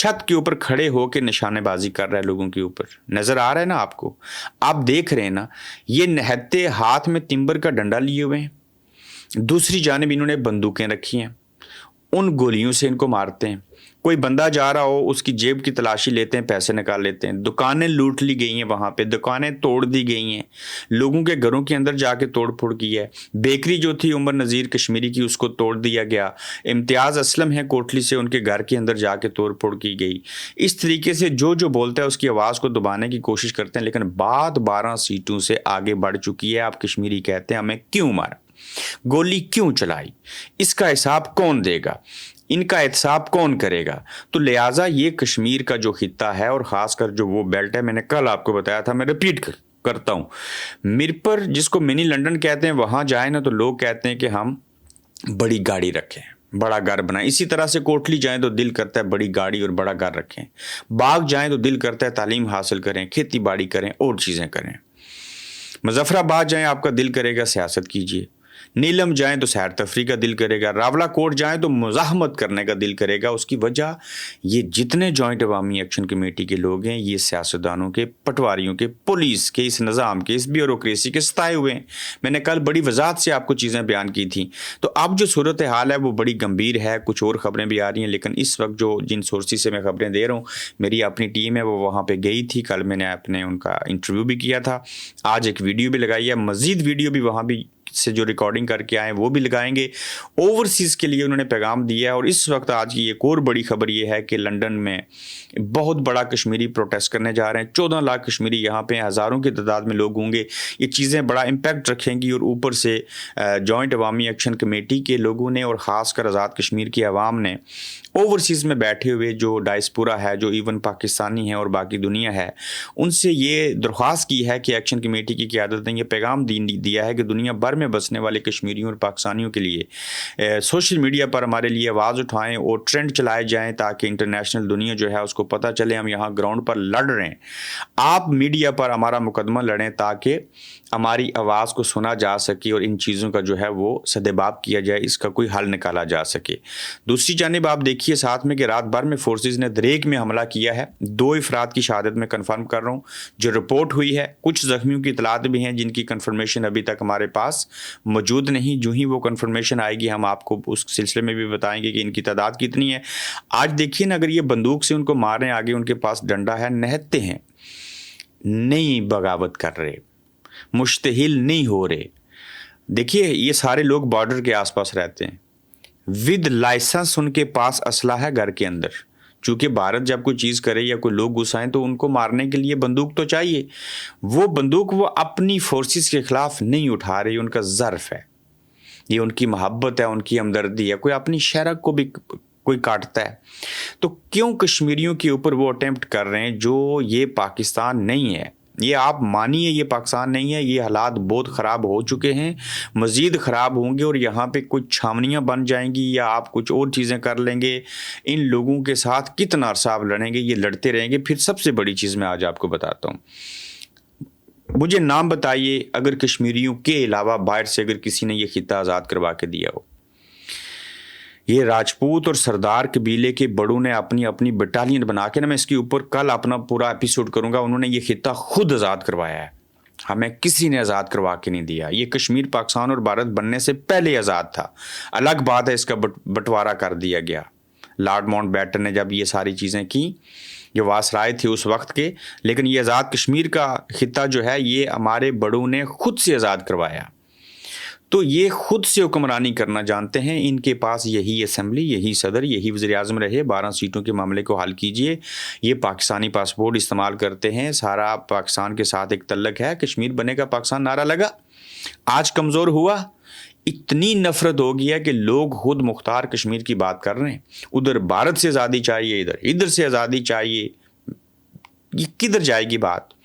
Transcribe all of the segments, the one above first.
چھت کے اوپر کھڑے ہو کے نشانے بازی کر رہا ہے لوگوں کے اوپر. نظر آ رہا ہے نا آپ کو؟ آپ دیکھ رہے ہیں نا, یہ نہتے ہاتھ میں تمبر کا ڈنڈا لیے ہوئے ہیں, دوسری جانب انہوں نے بندوقیں رکھی ہیں, ان گولیوں سے ان کو مارتے ہیں. کوئی بندہ جا رہا ہو اس کی جیب کی تلاشی لیتے ہیں, پیسے نکال لیتے ہیں. دکانیں لوٹ لی گئی ہیں, وہاں پہ دکانیں توڑ دی گئی ہیں, لوگوں کے گھروں کے اندر جا کے توڑ پھوڑ کی ہے. بیکری جو تھی عمر نذیر کشمیری کی, اس کو توڑ دیا گیا. امتیاز اسلم ہے کوٹلی سے, ان کے گھر کے اندر جا کے توڑ پھوڑ کی گئی. اس طریقے سے جو بولتا ہے اس کی آواز کو دبانے کی کوشش کرتے ہیں, لیکن بات 12 سیٹوں سے آگے بڑھ چکی ہے. آپ کشمیری کہتے ہیں ہمیں کیوں مارا, گولی کیوں چلائی, اس کا حساب کون دے گا, ان کا احتساب کون کرے گا؟ تو لہٰذا یہ کشمیر کا جو خطہ ہے, اور خاص کر جو وہ بیلٹ ہے, میں نے کل آپ کو بتایا تھا, میں ریپیٹ کرتا ہوں, میر پر جس کو منی لنڈن کہتے ہیں, وہاں جائیں نا تو لوگ کہتے ہیں کہ ہم بڑی گاڑی رکھیں, بڑا گھر بنائیں. اسی طرح سے کوٹلی جائیں تو دل کرتا ہے بڑی گاڑی اور بڑا گھر رکھیں. باغ جائیں تو دل کرتا ہے تعلیم حاصل کریں, کھیتی باڑی کریں, اور چیزیں کریں. مظفر آباد جائیں آپ کا دل کرے گا سیاست کیجیے. نیلم جائیں تو سیر تفریح کا دل کرے گا. راولہ کوٹ جائیں تو مزاحمت کرنے کا دل کرے گا. اس کی وجہ یہ جتنے جوائنٹ عوامی ایکشن کمیٹی کے لوگ ہیں, یہ سیاستدانوں کے, پٹواریوں کے, پولیس کے, اس نظام کے, اس بیوروکریسی کے ستائے ہوئے ہیں. میں نے کل بڑی وضاحت سے آپ کو چیزیں بیان کی تھیں. تو اب جو صورتحال ہے وہ بڑی گمبھیر ہے. کچھ اور خبریں بھی آ رہی ہیں, لیکن اس وقت جن سورسز سے میں خبریں دے رہا ہوں, میری اپنی ٹیم ہے وہ وہاں پہ گئی تھی. کل میں نے ان کا انٹرویو بھی کیا تھا, آج ایک ویڈیو بھی لگائی ہے, مزید ویڈیو بھی وہاں بھی سے جو ریکارڈنگ کر کے آئے وہ بھی لگائیں گے. اوورسیز کے لیے انہوں نے پیغام دیا ہے. اور اس وقت آج کی ایک اور بڑی خبر یہ ہے کہ لنڈن میں بہت بڑا کشمیری پروٹیسٹ کرنے جا رہے ہیں. 14 لاکھ کشمیری یہاں پہ, ہزاروں کی تعداد میں لوگ ہوں گے. یہ چیزیں بڑا امپیکٹ رکھیں گی. اور اوپر سے جوائنٹ عوامی ایکشن کمیٹی کے لوگوں نے, اور خاص کر آزاد کشمیر کی عوام نے, اوورسیز میں بیٹھے ہوئے جو ڈائسپورا ہے, جو ایون پاکستانی ہے اور باقی دنیا ہے, ان سے یہ درخواست کی ہے کہ ایکشن کمیٹی کی قیادت نے یہ پیغام دیا ہے کہ دنیا بھر میں بسنے والے کشمیریوں اور پاکستانیوں کے لیے سوشل میڈیا پر ہمارے لیے آواز اٹھائیں اور ٹرینڈ چلائے جائیں, تاکہ انٹرنیشنل دنیا جو ہے اس کو پتہ چلے ہم یہاں گراؤنڈ پر لڑ رہے ہیں. آپ میڈیا پر ہمارا مقدمہ لڑیں تاکہ ہماری آواز کو سنا جا سکے اور ان چیزوں کا جو ہے وہ سدباب کیا جائے, اس کا کوئی حل نکالا جا سکے. دوسری جانب آپ دیکھیے ساتھ میں کہ رات بھر میں فورسز نے دریک میں حملہ کیا ہے. 2 افراد کی شہادت میں کنفرم کر رہا ہوں جو رپورٹ ہوئی ہے. کچھ زخمیوں کی اطلاعات بھی ہیں جن کی کنفرمیشن ابھی تک ہمارے پاس موجود نہیں. جو ہی وہ کنفرمیشن آئے گی ہم آپ کو اس سلسلے میں بھی بتائیں گے کہ ان کی تعداد کتنی ہے. آج دیکھیے نا, اگر یہ بندوق سے ان کو مار رہے ہیں, آگے ان کے پاس ڈنڈا ہے, نہتے ہیں, نہیں بغاوت کر رہے, مشتعل نہیں ہو رہے. دیکھیے یہ سارے لوگ بارڈر کے آس پاس رہتے ہیں, ود لائسنس ان کے پاس اسلحہ ہے گھر کے اندر. چونکہ بھارت جب کوئی چیز کرے یا کوئی لوگ گھسائیں تو ان کو مارنے کے لیے بندوق تو چاہیے. وہ بندوق وہ اپنی فورسز کے خلاف نہیں اٹھا رہے, ان کا ظرف ہے, یہ ان کی محبت ہے, ان کی ہمدردی ہے. کوئی اپنی شہرک کو بھی کوئی کاٹتا ہے تو کیوں کشمیریوں کے اوپر وہ اٹیمپٹ کر رہے ہیں جو یہ پاکستان نہیں ہے. یہ آپ مانیے یہ پاکستان نہیں ہے. یہ حالات بہت خراب ہو چکے ہیں, مزید خراب ہوں گے, اور یہاں پہ کچھ چھاونیاں بن جائیں گی یا آپ کچھ اور چیزیں کر لیں گے. ان لوگوں کے ساتھ کتنا عرصہ آپ لڑیں گے, یہ لڑتے رہیں گے. پھر سب سے بڑی چیز میں آج آپ کو بتاتا ہوں, مجھے نام بتائیے اگر کشمیریوں کے علاوہ باہر سے اگر کسی نے یہ خطہ آزاد کروا کے دیا ہو. یہ راجپوت اور سردار قبیلے کے بڑوں نے اپنی اپنی بٹالین بنا کے نا, میں اس کے اوپر کل اپنا پورا ایپیسوڈ کروں گا, انہوں نے یہ خطہ خود آزاد کروایا ہے, ہمیں کسی نے آزاد کروا کے نہیں دیا. یہ کشمیر پاکستان اور بھارت بننے سے پہلے آزاد تھا. الگ بات ہے اس کا بٹوارا کر دیا گیا لارڈ ماؤنٹ بیٹن نے جب یہ ساری چیزیں کی, جو واسرائے تھے اس وقت کے. لیکن یہ آزاد کشمیر کا خطہ جو ہے یہ ہمارے بڑوں نے خود سے آزاد کروایا. تو یہ خود سے حکمرانی کرنا جانتے ہیں. ان کے پاس یہی اسمبلی, یہی صدر, یہی وزیر اعظم رہے. 12 سیٹوں کے معاملے کو حل کیجئے. یہ پاکستانی پاسپورٹ استعمال کرتے ہیں, سارا پاکستان کے ساتھ ایک تعلق ہے. کشمیر بنے کا پاکستان نعرہ لگا, آج کمزور ہوا. اتنی نفرت ہو گیا کہ لوگ خود مختار کشمیر کی بات کر رہے ہیں. ادھر بھارت سے آزادی چاہیے, ادھر سے آزادی چاہیے. یہ کدھر جائے گی بات؟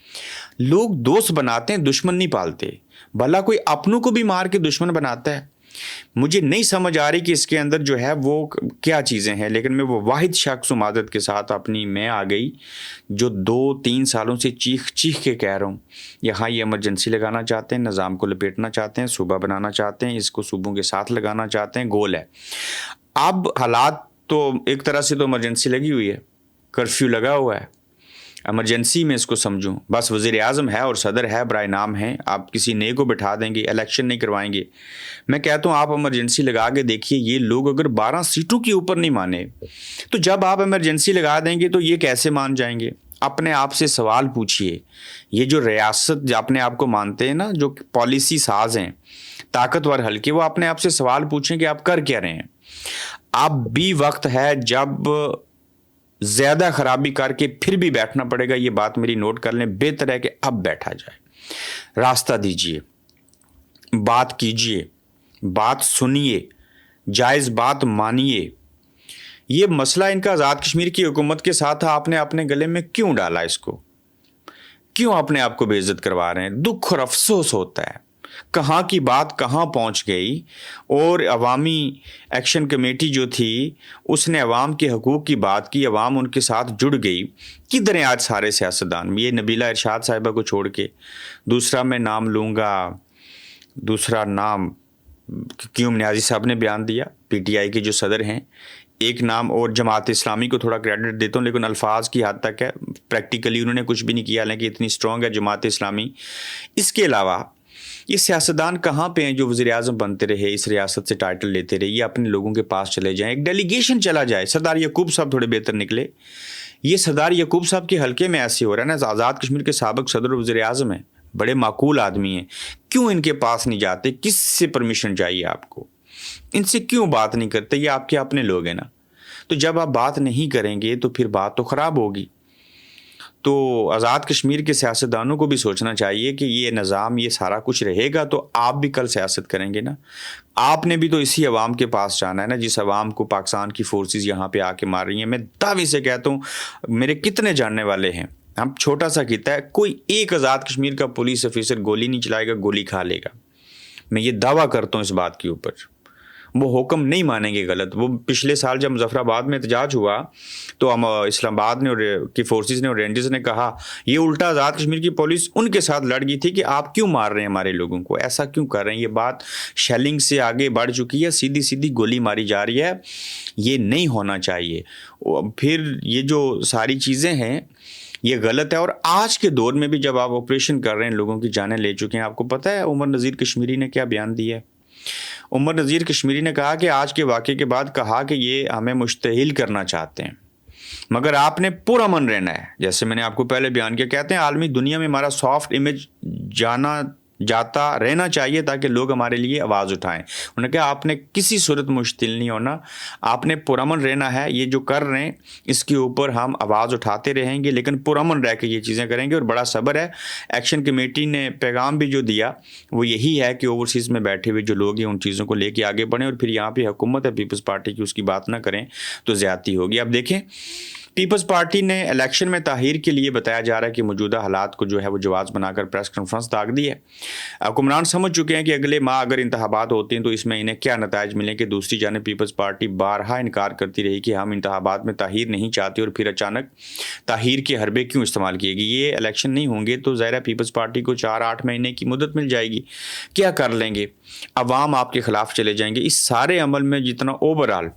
لوگ دوست بناتے ہیں, دشمن نہیں پالتے. بھلا کوئی اپنوں کو بھی مار کے دشمن بناتا ہے. مجھے نہیں سمجھ آ رہی کہ اس کے اندر جو ہے وہ کیا چیزیں ہیں. لیکن میں وہ واحد شخص و مادت کے ساتھ اپنی میں آ گئی جو 2-3 سالوں سے چیخ چیخ کے کہہ رہا ہوں, یہاں یہ ایمرجنسی لگانا چاہتے ہیں, نظام کو لپیٹنا چاہتے ہیں, صوبہ بنانا چاہتے ہیں, اس کو صوبوں کے ساتھ لگانا چاہتے ہیں. گول ہے. اب حالات تو ایک طرح سے تو ایمرجنسی لگی ہوئی ہے, کرفیو لگا ہوا ہے، ایمرجنسی میں اس کو سمجھوں، بس وزیر اعظم ہے اور صدر ہے، برائے نام ہے، آپ کسی نئے کو بٹھا دیں گے، الیکشن نہیں کروائیں گے۔ میں کہتا ہوں آپ ایمرجنسی لگا کے دیکھیے، یہ لوگ اگر 12 سیٹوں کے اوپر نہیں مانے تو جب آپ ایمرجنسی لگا دیں گے تو یہ کیسے مان جائیں گے؟ اپنے آپ سے سوال پوچھیے، یہ جو ریاست اپنے آپ کو مانتے ہیں نا، جو پالیسی ساز ہیں، طاقتور حلقے، وہ اپنے آپ سے سوال پوچھیں کہ آپ کر کیا رہے ہیں؟ اب بھی وقت ہے، جب زیادہ خرابی کر کے پھر بھی بیٹھنا پڑے گا، یہ بات میری نوٹ کر لیں، بہتر ہے کہ اب بیٹھا جائے، راستہ دیجیے، بات کیجیے، بات سنیے، جائز بات مانیے۔ یہ مسئلہ ان کا آزاد کشمیر کی حکومت کے ساتھ تھا، آپ نے اپنے گلے میں کیوں ڈالا اس کو؟ کیوں اپنے آپ کو بے عزت کروا رہے ہیں؟ دکھ اور افسوس ہوتا ہے، کہاں کی بات کہاں پہنچ گئی۔ اور عوامی ایکشن کمیٹی جو تھی اس نے عوام کے حقوق کی بات کی، عوام ان کے ساتھ جڑ گئی۔ کدھر ہیں آج سارے سیاستدان؟ یہ نبیلہ ارشاد صاحبہ کو چھوڑ کے دوسرا میں نام لوں گا، دوسرا نام قیوم نیازی صاحب نے بیان دیا، پی ٹی آئی کے جو صدر ہیں، ایک نام اور جماعت اسلامی کو تھوڑا کریڈٹ دیتا ہوں، لیکن الفاظ کی حد تک ہے، پریکٹیکلی انہوں نے کچھ بھی نہیں کیا، حالانکہ اتنی اسٹرانگ ہے جماعت اسلامی۔ اس کے علاوہ یہ سیاستدان کہاں پہ ہیں جو وزیر اعظم بنتے رہے، اس ریاست سے ٹائٹل لیتے رہے؟ یہ اپنے لوگوں کے پاس چلے جائیں، ایک ڈیلیگیشن چلا جائے۔ سردار یعقوب صاحب تھوڑے بہتر نکلے، یہ سردار یعقوب صاحب کے حلقے میں ایسے ہو رہا ہے نا، آزاد کشمیر کے سابق صدر و وزیر اعظم ہیں، بڑے معقول آدمی ہیں، کیوں ان کے پاس نہیں جاتے؟ کس سے پرمیشن چاہیے آپ کو؟ ان سے کیوں بات نہیں کرتے؟ یہ آپ کے اپنے لوگ ہیں نا، تو جب آپ بات نہیں کریں گے تو پھر بات تو خراب ہوگی۔ تو آزاد کشمیر کے سیاستدانوں کو بھی سوچنا چاہیے کہ یہ نظام، یہ سارا کچھ رہے گا تو آپ بھی کل سیاست کریں گے نا، آپ نے بھی تو اسی عوام کے پاس جانا ہے نا، جس عوام کو پاکستان کی فورسز یہاں پہ آ کے مار رہی ہیں۔ میں دعوے سے کہتا ہوں، میرے کتنے جاننے والے ہیں، ہم چھوٹا سا کہتا ہے، کوئی ایک آزاد کشمیر کا پولیس آفیسر گولی نہیں چلائے گا، گولی کھا لے گا۔ میں یہ دعویٰ کرتا ہوں اس بات کے اوپر، وہ حکم نہیں مانیں گے غلط۔ وہ پچھلے سال جب مظفر آباد میں احتجاج ہوا تو ہم اسلام آباد نے کی فورسز نے اور رینجرز نے کہا یہ الٹا آزاد کشمیر کی پولیس ان کے ساتھ لڑ گئی تھی کہ آپ کیوں مار رہے ہیں ہمارے لوگوں کو، ایسا کیوں کر رہے ہیں؟ یہ بات شیلنگ سے آگے بڑھ چکی ہے، سیدھی سیدھی گولی ماری جا رہی ہے، یہ نہیں ہونا چاہیے۔ پھر یہ جو ساری چیزیں ہیں یہ غلط ہے۔ اور آج کے دور میں بھی جب آپ آپریشن کر رہے ہیں، لوگوں کی جانیں لے چکے ہیں، آپ کو پتہ ہے عمر نذیر کشمیری نے کیا بیان دیا ہے؟ عمر نذیر کشمیری نے کہا کہ آج کے واقعے کے بعد کہا کہ یہ ہمیں مشتعل کرنا چاہتے ہیں، مگر آپ نے پرامن رہنا ہے۔ جیسے میں نے آپ کو پہلے بیان کیا، کہتے ہیں عالمی دنیا میں ہمارا سافٹ امیج جانا جاتا رہنا چاہیے تاکہ لوگ ہمارے لیے آواز اٹھائیں۔ انہوں نے کہا آپ نے کسی صورت مشتعل نہیں ہونا، آپ نے پرامن رہنا ہے، یہ جو کر رہے ہیں اس کے اوپر ہم آواز اٹھاتے رہیں گے، لیکن پرامن رہ کے یہ چیزیں کریں گے، اور بڑا صبر ہے۔ ایکشن کمیٹی نے پیغام بھی جو دیا وہ یہی ہے کہ اوورسیز میں بیٹھے ہوئے جو لوگ ہیں ان چیزوں کو لے کے آگے بڑھیں، اور پھر یہاں پہ حکومت ہے پیپلز پارٹی کی، اس کی بات نہ کریں تو زیادتی ہوگی۔ اب دیکھیں، پیپلز پارٹی نے الیکشن میں تاخیر کے لیے بتایا جا رہا ہے کہ موجودہ حالات کو جو ہے وہ جواز بنا کر پریس کانفرنس داغ دی ہے۔ حکمران سمجھ چکے ہیں کہ اگلے ماہ اگر انتخابات ہوتے ہیں تو اس میں انہیں کیا نتائج ملیں کہ دوسری جانب پیپلز پارٹی بارہا انکار کرتی رہی کہ ہم انتخابات میں تاخیر نہیں چاہتے، اور پھر اچانک تاخیر کے حربے کیوں استعمال کیے گی؟ یہ الیکشن نہیں ہوں گے تو ظاہر ہے پیپلز پارٹی کو 4-8 مہینے کی مدت مل جائے گی، کیا کر لیں گے؟ عوام آپ کے خلاف چلے جائیں گے۔ اس سارے عمل میں جتنا اوورآل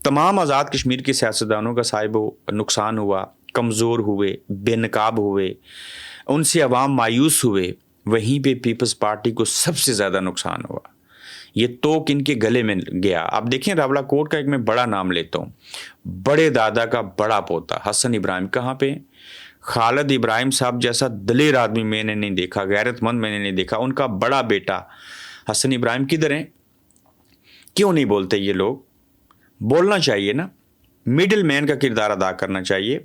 تمام آزاد کشمیر کے سیاستدانوں کا صاحب نقصان ہوا، کمزور ہوئے، بے نقاب ہوئے، ان سے عوام مایوس ہوئے، وہیں پہ پیپلز پارٹی کو سب سے زیادہ نقصان ہوا۔ یہ توک ان کے گلے میں گیا۔ آپ دیکھیں راولہ کوٹ کا ایک میں بڑا نام لیتا ہوں، بڑے دادا کا بڑا پوتا حسن ابراہیم کہاں پہ؟ خالد ابراہیم صاحب جیسا دلیر آدمی میں نے نہیں دیکھا، غیرت مند میں نے نہیں دیکھا۔ ان کا بڑا بیٹا حسن ابراہیم کدھر ہیں؟ کیوں نہیں بولتے یہ لوگ؟ بولنا چاہیے نا، مڈل مین کا کردار ادا کرنا چاہیے،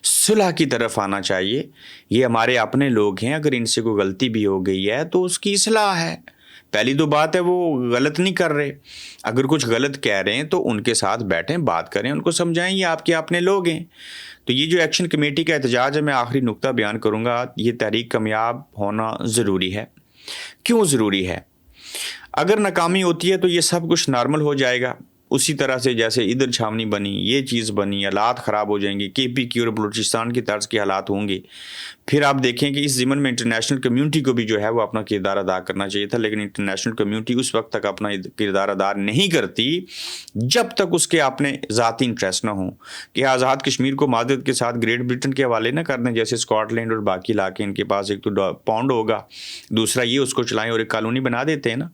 صلح کی طرف آنا چاہیے۔ یہ ہمارے اپنے لوگ ہیں، اگر ان سے کوئی غلطی بھی ہو گئی ہے تو اس کی اصلاح ہے۔ پہلی تو بات ہے وہ غلط نہیں کر رہے، اگر کچھ غلط کہہ رہے ہیں تو ان کے ساتھ بیٹھیں، بات کریں، ان کو سمجھائیں، یہ آپ کے اپنے لوگ ہیں۔ تو یہ جو ایکشن کمیٹی کا احتجاج ہے، میں آخری نقطہ بیان کروں گا، یہ تحریک کامیاب ہونا ضروری ہے۔ کیوں ضروری ہے؟ اگر ناکامی ہوتی ہے تو یہ سب کچھ نارمل ہو جائے گا، اسی طرح سے جیسے ادھر چھاونی بنی، یہ چیز بنی، حالات خراب ہو جائیں گے، KPK اور بلوچستان کی طرز کے حالات ہوں گے. پھر آپ دیکھیں کہ اس ضمن میں انٹرنیشنل کمیونٹی کو بھی جو ہے وہ اپنا کردار ادا کرنا چاہیے تھا، لیکن انٹرنیشنل کمیونٹی اس وقت تک اپنا کردار ادا نہیں کرتی جب تک اس کے اپنے ذاتی انٹرسٹ نہ ہوں. کہ آزاد کشمیر کو معذرت کے ساتھ گریٹ برٹن کے حوالے نہ کر دیں، جیسے اسکاٹ لینڈ اور باقی علاقے ان کے پاس ایک تو پاؤنڈ ہوگا، دوسرا یہ اس کو چلائیں اور ایک کالونی بنا دیتے ہیں نا.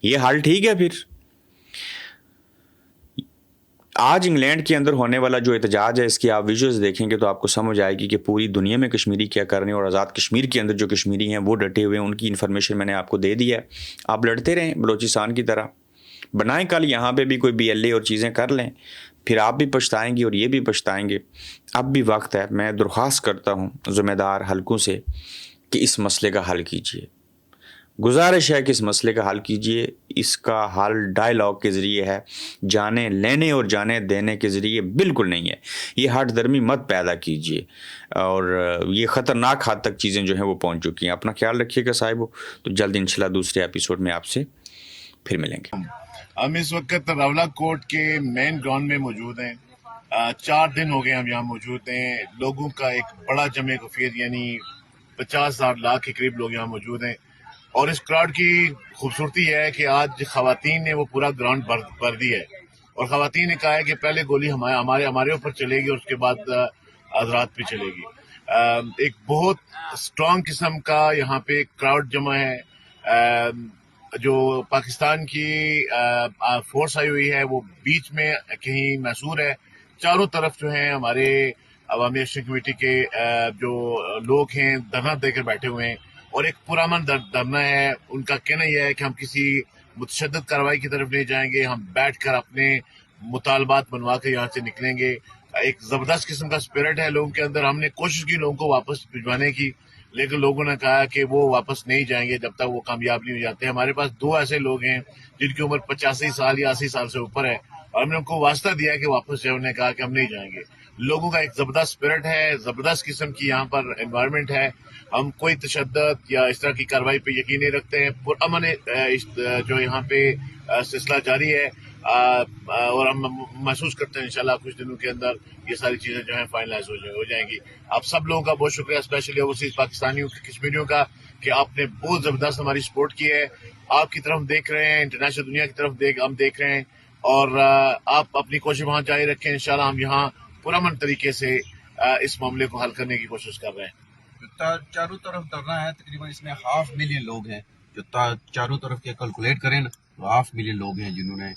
یہ حال ٹھیک ہے. پھر آج انگلینڈ کے اندر ہونے والا جو احتجاج ہے، اس کی آپ ویژوز دیکھیں گے تو آپ کو سمجھ آئے گی کہ پوری دنیا میں کشمیری کیا کر رہے ہیں، اور آزاد کشمیر کے اندر جو کشمیری ہیں وہ ڈٹے ہوئے ہیں. ان کی انفارمیشن میں نے آپ کو دے دی ہے. آپ لڑتے رہیں بلوچستان کی طرح، بنائیں کل یہاں پہ بھی کوئی BLA اور چیزیں کر لیں، پھر آپ بھی پچھتائیں گے اور یہ بھی پچھتائیں گے. اب بھی وقت ہے. میں درخواست کرتا ہوں ذمہ دار حلقوں سے کہ اس مسئلے کا حل کیجیے. گزارش ہے کہ اس مسئلے کا حل کیجیے. اس کا حل ڈائلاگ کے ذریعے ہے، جانے لینے اور جانے دینے کے ذریعے بالکل نہیں ہے. یہ ہٹ درمی مت پیدا کیجیے، اور یہ خطرناک حد تک چیزیں جو ہیں وہ پہنچ چکی ہیں. اپنا خیال رکھیے گا صاحبو. تو جلد انشاءاللہ دوسرے ایپیسوڈ میں آپ سے پھر ملیں گے. ہم اس وقت راولہ کوٹ کے مین گراؤنڈ میں موجود ہیں. 4 دن ہو گئے ہم یہاں موجود ہیں. لوگوں کا ایک بڑا جمع کثیر، یعنی 50,000 لاکھ کے قریب لوگ یہاں موجود ہیں. اور اس کراؤڈ کی خوبصورتی ہے کہ آج خواتین نے وہ پورا گراؤنڈ بھر دیا ہے، اور خواتین نے کہا ہے کہ پہلے گولی ہمارے اوپر چلے گی اور اس کے بعد حضرات پہ چلے گی. ایک بہت اسٹرانگ قسم کا یہاں پہ کراؤڈ جمع ہے. جو پاکستان کی فورس آئی ہوئی ہے وہ بیچ میں کہیں محصور ہے. چاروں طرف جو ہیں ہمارے عوامی ایکشن کمیٹی کے جو لوگ ہیں دھرنا دے کر بیٹھے ہوئے ہیں، اور ایک پرامن دھرنا ہے. ان کا کہنا یہ ہے کہ ہم کسی متشدد کارروائی کی طرف نہیں جائیں گے، ہم بیٹھ کر اپنے مطالبات بنوا کے یہاں سے نکلیں گے. ایک زبردست قسم کا اسپرٹ ہے لوگوں کے اندر. ہم نے کوشش کی لوگوں کو واپس بھجوانے کی، لیکن لوگوں نے کہا کہ وہ واپس نہیں جائیں گے جب تک وہ کامیاب نہیں ہو جاتے. ہمارے پاس 2 ایسے لوگ ہیں جن کی عمر 85 سال یا 80 سال سے اوپر ہے، اور ہم نے ان کو واسطہ دیا کہ واپس جائے. انہوں نے کہا کہ ہم نہیں جائیں گے. لوگوں کا ایک زبردست اسپرٹ ہے، زبردست قسم کی یہاں پر انوائرمنٹ ہے. ہم کوئی تشدد یا اس طرح کی کارروائی پہ یقین نہیں رکھتے ہیں. پرامن جو یہاں پہ سلسلہ جاری ہے، اور ہم محسوس کرتے ہیں انشاءاللہ کچھ دنوں کے اندر یہ ساری چیزیں جو ہیں فائنلائز ہو جائیں گی. آپ سب لوگوں کا بہت شکریہ، اسپیشلی اوورسیز پاکستانیوں کشمیریوں کا، کہ آپ نے بہت زبردست ہماری سپورٹ کی ہے. آپ کی طرف دیکھ رہے ہیں، انٹرنیشنل دنیا کی طرف ہم دیکھ رہے ہیں، اور آپ اپنی کوشش وہاں جاری رکھیں. انشاءاللہ ہم یہاں پرامن طریقے سے اس معاملے کو حل کرنے کی کوشش کر رہے ہیں. چاروں طرف دھرنا ہے، تقریباً اس میں 500,000 لوگ ہیں. جو چاروں طرف کے کیلکولیٹ کریں نا تو 500,000 لوگ ہیں جنہوں نے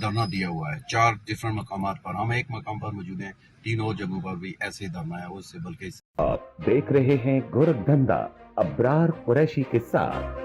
دھرنا دیا ہوا ہے 4 ڈفرنٹ مقامات پر. ہم ایک مقام پر موجود ہیں، 3 اور جگہوں پر بھی ایسے دھرنا ہے. اس سے بلکہ آپ دیکھ رہے ہیں گورکھ دھندا ابرار قریشی کے ساتھ.